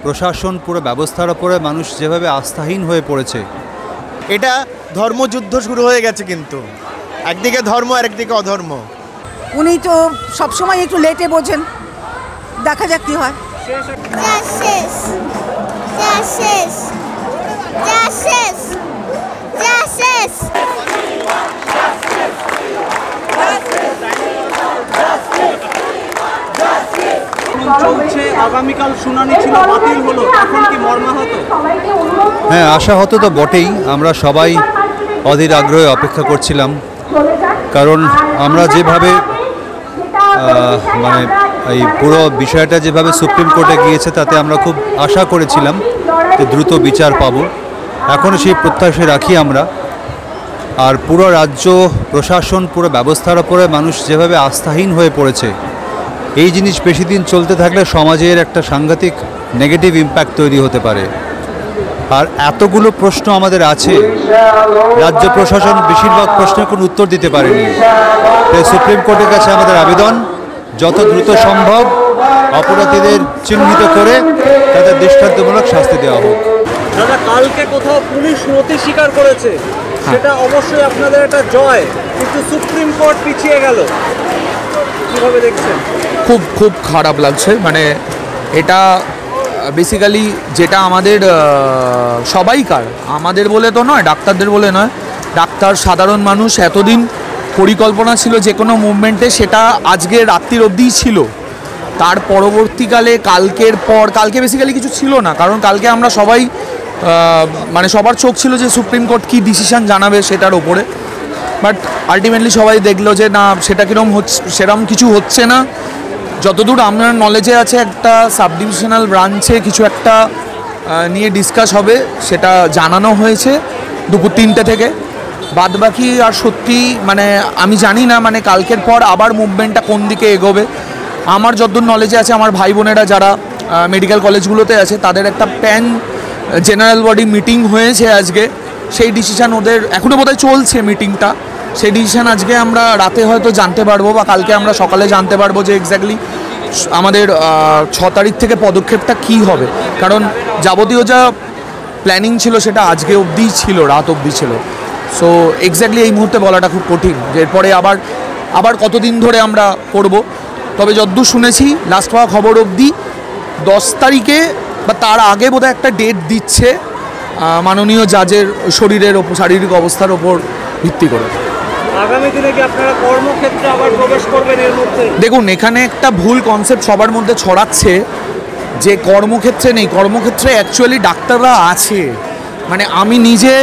প্রশাসন পুরো ব্যবস্থার উপরে মানুষ যেভাবে আস্থাহীন হয়ে পড়েছে, এটা ধর্মযুদ্ধ শুরু হয়ে গেছে। কিন্তু একদিকে ধর্ম আর একদিকে অধর্ম। উনি তো সবসময় একটু লেটে বোঝেন, দেখা যাক কি হয়। চলছে, আগামীকাল শুনানি ছিল, বাতিল হলো, এখন কি মর্মাহত? হ্যাঁ, আশাহত তো বটেই। আমরা সবাই অধীর আগ্রহে অপেক্ষা করছিলাম, কারণ আমরা যেভাবে মানে এই পুরো বিষয়টা যেভাবে সুপ্রিম কোর্টে গিয়েছে তাতে আমরা খুব আশা করেছিলাম যে দ্রুত বিচার পাব। এখনও সেই প্রত্যাশা রাখি আমরা। আর পুরো রাজ্য প্রশাসন পুরো ব্যবস্থার উপরে মানুষ যেভাবে আস্থাহীন হয়ে পড়েছে, এই জিনিস বেশি দিন চলতে থাকলে সমাজের একটা সাংঘাতিক নেগেটিভ ইম্প্যাক্ট তৈরি হতে পারে। আর এতগুলো প্রশ্ন আমাদের আছে, রাজ্য প্রশাসন বেশিরভাগ প্রশ্নের কোনো উত্তর দিতে পারেনি। তাই সুপ্রিম কোর্টের কাছে আমাদের আবেদন, যত দ্রুত সম্ভব অপরাধীদের চিহ্নিত করে তাদের দৃষ্টান্তমূলক শাস্তি দেওয়া হোক। দাদা, কালকে কোথাও পুলিশ নথি স্বীকার করেছে, সেটা অবশ্যই আপনাদের একটা জয়, কিন্তু সুপ্রিম কোর্ট পিছিয়ে গেল, কিভাবে দেখছেন? খুব খারাপ লাগছে। মানে এটা বেসিক্যালি যেটা আমাদের সবাইকার, আমাদের বলে তো নয়, ডাক্তারদের বলে নয়, ডাক্তার সাধারণ মানুষ এতদিন পরিকল্পনা ছিল যে কোনো মুভমেন্টে, সেটা আজকে রাত্রির অবধিই ছিল। তার পরবর্তীকালে কালকে বেসিক্যালি কিছু ছিল না, কারণ কালকে আমরা সবাই মানে সবার চোখ ছিল যে সুপ্রিম কোর্ট কী ডিসিশান জানাবে সেটার ওপরে। বাট আলটিমেটলি সবাই দেখলো যে না, সেটা কীরকম হচ্ছে, সেরকম কিছু হচ্ছে না। যতদূর আমার নলেজে আছে, একটা সাব ডিভিশনাল ব্রাঞ্চে কিছু একটা নিয়ে ডিসকাস হবে, সেটা জানানো হয়েছে দুপুর 3টে থেকে। বাদবাকি আর সত্যি মানে আমি জানি না, মানে কালকের পর আবার মুভমেন্টটা কোন দিকে এগোবে। আমার যতদূর নলেজে আছে, আমার ভাই বোনেরা যারা মেডিকেল কলেজগুলোতে আছে, তাদের একটা প্যান জেনারেল বডি মিটিং হয়েছে আজকে। সেই ডিসিশান ওদের এখনও বোধহয় চলছে মিটিংটা। সেই ডিসিশান আজকে আমরা রাতে হয়তো জানতে পারবো, বা কালকে আমরা সকালে জানতে পারবো যে এক্স্যাক্টলি আমাদের 6 তারিখ থেকে পদক্ষেপটা কী হবে। কারণ যাবতীয় যা প্ল্যানিং ছিল সেটা আজকে অবধিই ছিল, রাত অবধি ছিল। সো এক্স্যাক্টলি এই মুহূর্তে বলাটা খুব কঠিন যে এরপরে আবার কতদিন ধরে আমরা করব। তবে যদ্দূর শুনেছি লাস্ট পাওয়া খবর অবধি 10 তারিখে বা তার আগে বোধহয় একটা ডেট দিচ্ছে মাননীয় জাজের শারীরিক অবস্থার ওপর ভিত্তি করে। আগামী দিনে কি আপনারা কর্মক্ষেত্রে আবার প্রবেশ করবেন এর মধ্যে? দেখুন, এখানে একটা ভুল কনসেপ্ট সবার মধ্যে ছড়াচ্ছে যে কর্মক্ষেত্রে নেই। কর্মক্ষেত্রে অ্যাকচুয়ালি ডাক্তাররা আছে। মানে আমি নিজে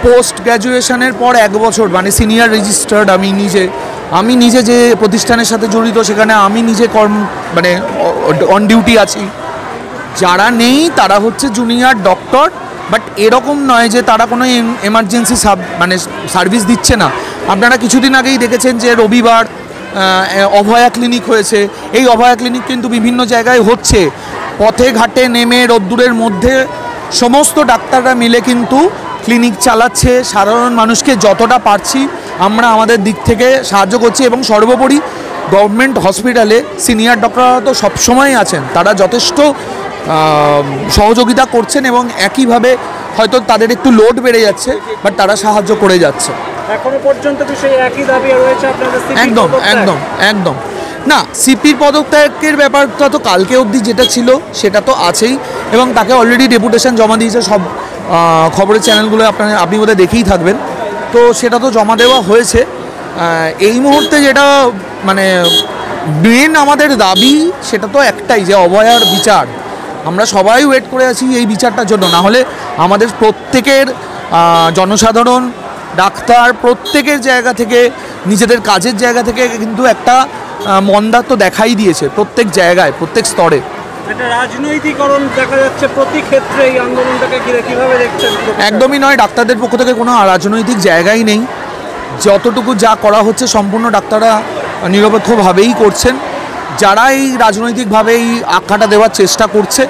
পোস্ট গ্র্যাজুয়েশনের পর 1 বছর মানে সিনিয়র রেজিস্টার্ড, আমি নিজে যে প্রতিষ্ঠানের সাথে জড়িত, সেখানে আমি নিজে মানে অন ডিউটি আছি। যারা নেই তারা হচ্ছে জুনিয়র ডক্টর, বাট এরকম নয় যে তারা কোনো এমার্জেন্সি মানে সার্ভিস দিচ্ছে না। আপনারা কিছুদিন আগেই দেখেছেন যে রবিবার অভয়া ক্লিনিক হয়েছে। এই অভয়া ক্লিনিক কিন্তু বিভিন্ন জায়গায় হচ্ছে, পথে ঘাটে নেমে রোদ্দুরের মধ্যে সমস্ত ডাক্তাররা মিলে কিন্তু ক্লিনিক চালাচ্ছে। সাধারণ মানুষকে যতটা পারছি আমরা আমাদের দিক থেকে সাহায্য করছি, এবং সর্বোপরি গভর্নমেন্ট হসপিটালে সিনিয়র ডক্টররা তো সবসময় আছেন, তারা যথেষ্ট সহযোগিতা করছেন, এবং একইভাবে হয়তো তাদের একটু লোড বেড়ে যাচ্ছে, বাট তারা সাহায্য করে যাচ্ছে। এখনো পর্যন্ত কি সেই একই দাবি রয়েছে আপনাদের? একদম না, সিপির পদত্যাগের ব্যাপারটা তো কালকে অবধি যেটা ছিল সেটা তো আছেই, এবং তাকে অলরেডি ডেপুটেশন জমা দিয়েছে। সব খবরের চ্যানেলগুলো আপনি বোধহয় দেখেই থাকবেন, তো সেটা তো জমা দেওয়া হয়েছে। এই মুহূর্তে যেটা মানে মেন আমাদের দাবি সেটা তো একটাই, যে অভয়ার বিচার। আমরা সবাই ওয়েট করে আছি এই বিচারটার জন্য। না হলে আমাদের প্রত্যেকের জনসাধারণ, ডাক্তার, প্রত্যেকের জায়গা থেকে, নিজেদের কাজের জায়গা থেকে কিন্তু একটা মন্দা তো দেখাই দিয়েছে প্রত্যেক জায়গায়, প্রত্যেক স্তরে। একটা রাজনৈতিকরণ দেখা যাচ্ছে প্রতি ক্ষেত্রে এই আন্দোলনটাকে কিভাবে দেখছেন? একদমই নয়, ডাক্তারদের পক্ষ থেকে কোনো রাজনৈতিক জায়গাই নেই। যতটুকু যা করা হচ্ছে সম্পূর্ণ ডাক্তাররা নিরপেক্ষভাবেই করছেন। যারা এই রাজনৈতিকভাবে এই আখ্যাটা দেওয়ার চেষ্টা করছে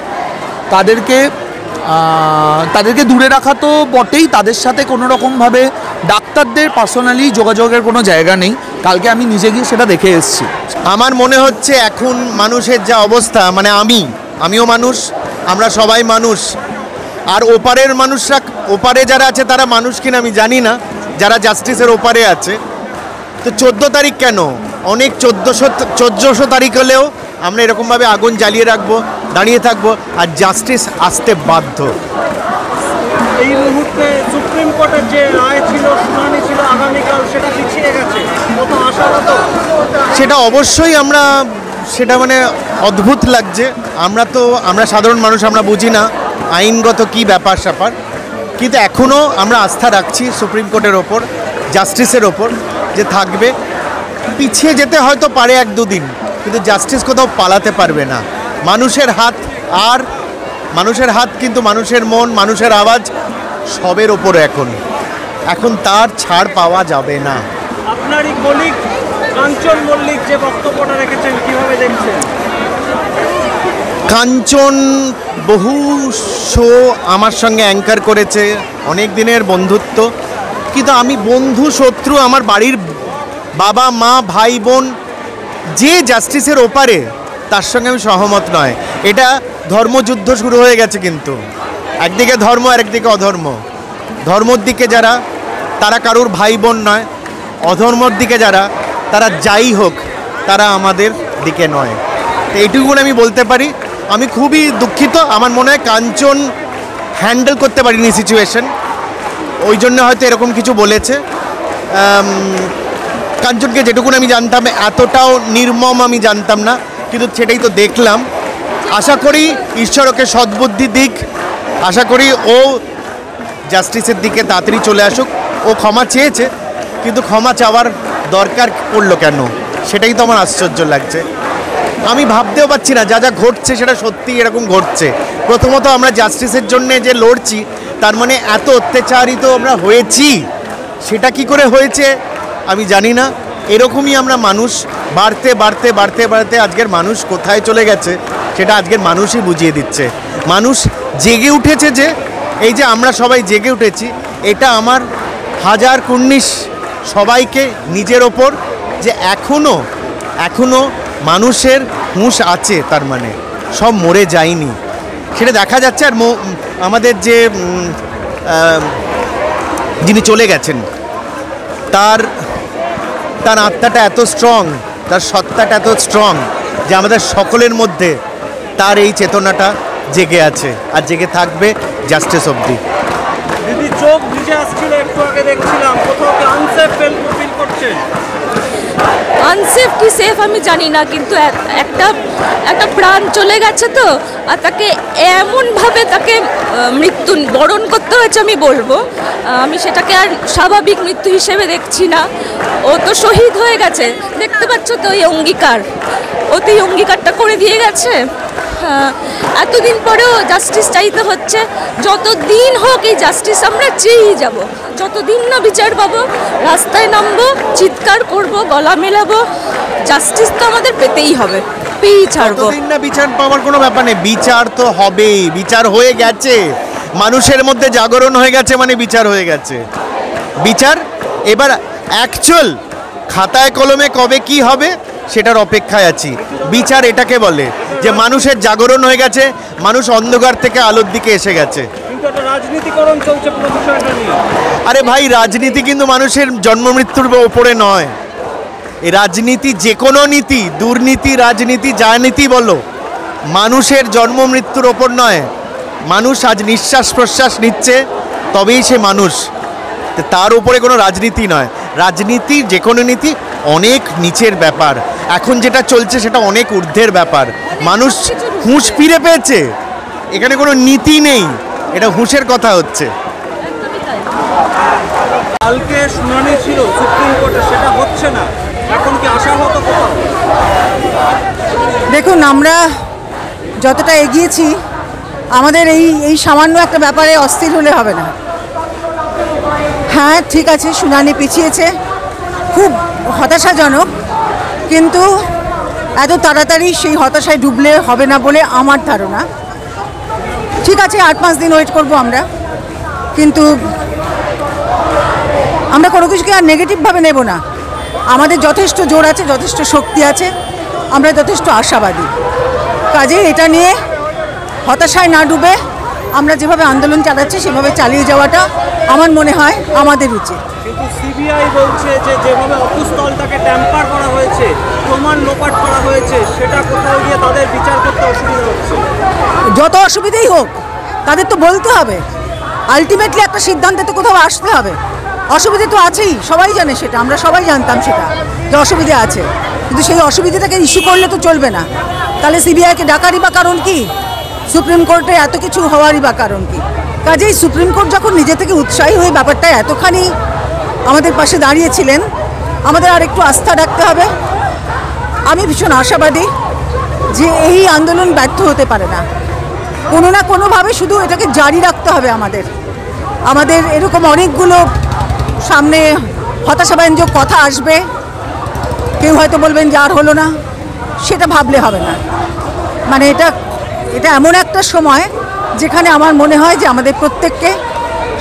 তাদেরকে দূরে রাখা তো বটেই, তাদের সাথে কোনো রকমভাবে ডাক্তারদের পার্সোনালি যোগাযোগের কোনো জায়গা নেই। কালকে আমি নিজে গিয়ে সেটা দেখে এসেছি। আমার মনে হচ্ছে এখন মানুষের যা অবস্থা, মানে আমি আমিও মানুষ, আমরা সবাই মানুষ। আর ওপারের মানুষরা, ওপারে যারা আছে তারা মানুষ কিনা আমি জানি না, যারা জাস্টিসের ওপারে আছে। তো 14 তারিখ কেন, অনেক 1400 তারিখ হলেও আমরা এরকমভাবে আগুন জ্বালিয়ে রাখবো, দাঁড়িয়ে থাকবো, আর জাস্টিস আসতে বাধ্য। এই মুহূর্তে সুপ্রিম কোর্টের যে রায় ছিল, শুনানি ছিল আগামীকাল, সেটা পিছিয়ে গেছে, কত আশারত? সেটা অবশ্যই আমরা, সেটা মানে অদ্ভুত লাগছে। আমরা সাধারণ মানুষ, আমরা বুঝি না আইনগত কি ব্যাপার স্যাপার, কিন্তু এখনও আমরা আস্থা রাখছি সুপ্রিম কোর্টের ওপর, জাস্টিসের ওপর, যে থাকবে। পিছিয়ে যেতে হয়তো পারে 1-2 দিন, কিন্তু জাস্টিস কোথাও পালাতে পারবে না। মানুষের হাত, আর মানুষের হাত কিন্তু মানুষের মন, মানুষের আওয়াজ সবের ওপরে এখন তার ছাড় পাওয়া যাবে না। আপনারই কলিগ কাঞ্চন মল্লিক যে বক্তব্যটা রেখেছেন, কিভাবে দেখছেন? কাঞ্চন বহু শো আমার সঙ্গে অ্যাঙ্কার করেছে, অনেক দিনের বন্ধুত্ব, কিন্তু আমি বন্ধু শত্রু, আমার বাড়ির বাবা মা ভাই বোন যে জাস্টিসের ওপারে, তার সঙ্গে আমি সহমত নয়। এটা ধর্মযুদ্ধ শুরু হয়ে গেছে, কিন্তু একদিকে ধর্ম আর একদিকে অধর্ম। ধর্মর দিকে যারা, তারা কারুর ভাই বোন নয়, অধর্মর দিকে যারা, তারা যাই হোক, তারা আমাদের দিকে নয়। তো এইটুকুন আমি বলতে পারি। আমি খুবই দুঃখিত, আমার মনে হয় কাঞ্চন হ্যান্ডেল করতে পারিনি সিচুয়েশন, ওই জন্য হয়তো এরকম কিছু বলেছে। কাঞ্চনকে যেটুকুন আমি জানতাম, এতটাও নির্মম আমি জানতাম না, কিন্তু সেটাই তো দেখলাম। আশা করি ঈশ্বর ওকে সদ্বুদ্ধি দিক, আশা করি ও জাস্টিসের দিকে তাড়াতাড়ি চলে আসুক। ও ক্ষমা চেয়েছে, কিন্তু ক্ষমা চাওয়ার দরকার পড়লো কেন, সেটাই তো আমার আশ্চর্য লাগছে। আমি ভাবতেও পারছি না যা যা ঘটছে সেটা সত্যিই এরকম ঘটছে। প্রথমত আমরা জাস্টিসের জন্য যে লড়ছি, তার মানে এত অত্যাচারিত আমরা হয়েছি, সেটা কি করে হয়েছে আমি জানি না। এরকমই আমরা মানুষ, বাড়তে বাড়তে বাড়তে বাড়তে আজকের মানুষ কোথায় চলে গেছে সেটা আজকের মানুষই বুঝিয়ে দিচ্ছে। মানুষ জেগে উঠেছে, যে এই যে আমরা সবাই জেগে উঠেছি, এটা আমার হাজার কুর্নিশ সবাইকে নিজের ওপর, যে এখনো মানুষের হুঁশ আছে, তার মানে সব মরে যায়নি, সেটা দেখা যাচ্ছে। আর আমাদের যে যিনি চলে গেছেন, তার আত্মাটা এত স্ট্রং, তার সত্তাটা এত স্ট্রং, যে আমাদের সকলের মধ্যে তার এই চেতনাটা জেগে আছে, আর জেগে থাকবে জাস্টিস অবধি। দিদি, চোখ ভিজে আসছিল একটু আগে, দেখছিলাম কোথাও কি আনসেফ ফিল করছেন? আনসেফ কি সেফ আমি জানি না, কিন্তু একটা প্রাণ চলে গেছে তো, আর তাকে এমনভাবে তাকে মৃত্যু বরণ করতে হয়েছে, আমি বলবো আমি সেটাকে আর স্বাভাবিক মৃত্যু হিসেবে দেখছি না। ও তো শহীদ হয়ে গেছে, দেখতে পাচ্ছ তো এই অঙ্গীকার, ও তো এই অঙ্গীকারটা করে দিয়ে গেছে। এতদিন পরেও জাস্টিস চাইতে হচ্ছে, যতদিন হোক এই জাস্টিস আমরা চেয়েই যাব, যতদিন না বিচার পাবো রাস্তায় নামবো, চিৎকার করব, গলা মেলাবো, জাস্টিস তো আমাদের পেতেই হবে, পেয়েই ছাড়বো। যতদিন না বিচার পাওয়ার কোনো ব্যাপার নেই, বিচার তো হবেই, বিচার হয়ে গেছে, মানুষের মধ্যে জাগরণ হয়ে গেছে, মানে বিচার হয়ে গেছে। বিচার এবার অ্যাকচুয়াল খাতায় কলমে কবে কি হবে সেটার অপেক্ষায় আছি। বিচার এটাকে বলে যে মানুষের জাগরণ হয়ে গেছে, মানুষ অন্ধকার থেকে আলোর দিকে এসে গেছে। কিন্তু একটা রাজনীতিকরণ চলছে পুরো বিষয়টা নিয়ে। আরে ভাই, রাজনীতি কিন্তু মানুষের জন্ম মৃত্যুর ওপরে নয়। এই রাজনীতি যে কোনো নীতি, দুর্নীতি, রাজনীতি, যা নীতি বলো, মানুষের জন্ম মৃত্যুর ওপর নয়। মানুষ আজ নিঃশ্বাস প্রশ্বাস নিচ্ছে, তবেই সে মানুষ, তার উপরে কোনো রাজনীতি নয়। রাজনীতি যে কোনো নীতি অনেক নিচের ব্যাপার, এখন যেটা চলছে সেটা অনেক ঊর্ধ্বের ব্যাপার। মানুষ হুঁশ ফিরে পেয়েছে, এখানে কোনো নীতি নেই, এটা হুঁশের কথা হচ্ছে। কালকে শুনানি ছিল সুপ্রিম কোর্টে, সেটা হচ্ছে না, এখন কি আশাহত কোথাও? দেখুন, আমরা যতটা এগিয়েছি, আমাদের এই সামান্য একটা ব্যাপারে অস্থির হলে হবে না। হ্যাঁ ঠিক আছে, শুনানি পিছিয়েছে, খুব হতাশাজনক, কিন্তু এত তাড়াতাড়ি সেই হতাশায় ডুবলে হবে না বলে আমার ধারণা। ঠিক আছে, 8-5 দিন ওয়েট করবো আমরা, কিন্তু আমরা কোনো কিছুকে আর নেগেটিভভাবে নেব না। আমাদের যথেষ্ট জোর আছে, যথেষ্ট শক্তি আছে, আমরা যথেষ্ট আশাবাদী। কাজে এটা নিয়ে হতাশায় না ডুবে আমরা যেভাবে আন্দোলন চালাচ্ছি সেভাবে চালিয়ে যাওয়াটা আমার মনে হয় আমাদের উচিত। কিন্তু সিবিআই বলছে যে যেভাবে অকুস্থলটাকে ট্যাম্পার করা হয়েছে, প্রমাণ লোপাট করা হয়েছে, সেটা কোথাও গিয়ে তাদের বিচার করতে অসুবিধা হচ্ছে। যত অসুবিধাই হোক তাদের তো বলতে হবে, আলটিমেটলি একটা সিদ্ধান্তে তো কোথাও আসতে হবে। অসুবিধা তো আছেই, সবাই জানে সেটা, আমরা সবাই জানতাম সেটা যে অসুবিধা আছে, কিন্তু সেই অসুবিধাটাকে ইস্যু করলে তো চলবে না। তাহলে সিবিআইকে ডাকারই বা কারণ কি? সুপ্রিম কোর্টে এত কিছু হওয়ারই বা কারণ কি? কাজেই সুপ্রিম কোর্ট যখন নিজে থেকে উৎসাহী হয়ে ব্যাপারটা এতখানি আমাদের পাশে দাঁড়িয়েছিলেন, আমাদের আর একটু আস্থা রাখতে হবে। আমি ভীষণ আশাবাদী যে এই আন্দোলন ব্যর্থ হতে পারে না, কোনো না কোনোভাবে শুধু এটাকে জারি রাখতে হবে। আমাদের এরকম অনেকগুলো সামনে হতাশাব্যঞ্জক কথা আসবে, কেউ হয়তো বলবেন যে আর হলো না, সেটা ভাবলে হবে না। মানে এটা এমন একটা সময় যেখানে আমার মনে হয় যে আমাদের প্রত্যেককে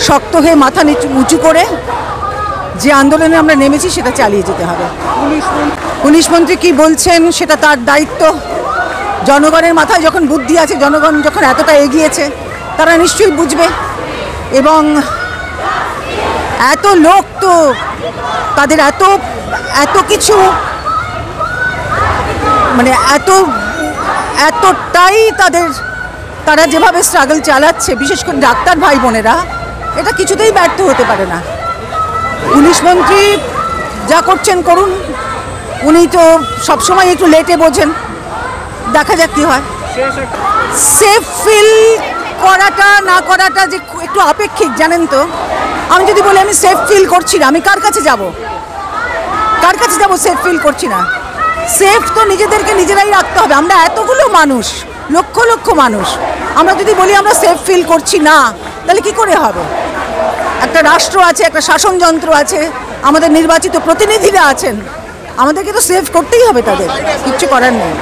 শক্ত হয়ে মাথা উঁচু করে যে আন্দোলনে আমরা নেমেছি সেটা চালিয়ে যেতে হবে। পুলিশ মন্ত্রী কী বলছেন সেটা তার দায়িত্ব। জনগণের মাথায় যখন বুদ্ধি আছে, জনগণ যখন এতটা এগিয়েছে, তারা নিশ্চয়ই বুঝবে। এবং এত লোক তো তাদের এত কিছু মানে এতটাই তারা যেভাবে স্ট্রাগল চালাচ্ছে, বিশেষ করে ডাক্তার ভাই বোনেরা, এটা কিছুতেই ব্যর্থ হতে পারে না। পুলিশ মন্ত্রী যা করছেন করুন, উনি তো সবসময় একটু লেটে বোঝেন, দেখা যাক কী হয়। সেফ ফিল করাটা না করাটা যে একটু আপেক্ষিক, জানেন তো। আমি যদি বলি আমি সেফ ফিল করছি না, আমি কার কাছে যাব সেফ ফিল করছি না? সেফ তো নিজেদেরকে নিজেরাই রাখতে হবে। আমরা এতগুলো মানুষ, লক্ষ লক্ষ মানুষ, আমরা যদি বলি আমরা সেফ ফিল করছি না, তাহলে কি করে হবে? একটা রাষ্ট্র আছে, একটা শাসনযন্ত্র আছে, আমাদের নির্বাচিত প্রতিনিধিরা আছেন, আমাদেরকে তো সেভ করতেই হবে, তাদের কিচ্ছু করার নেই।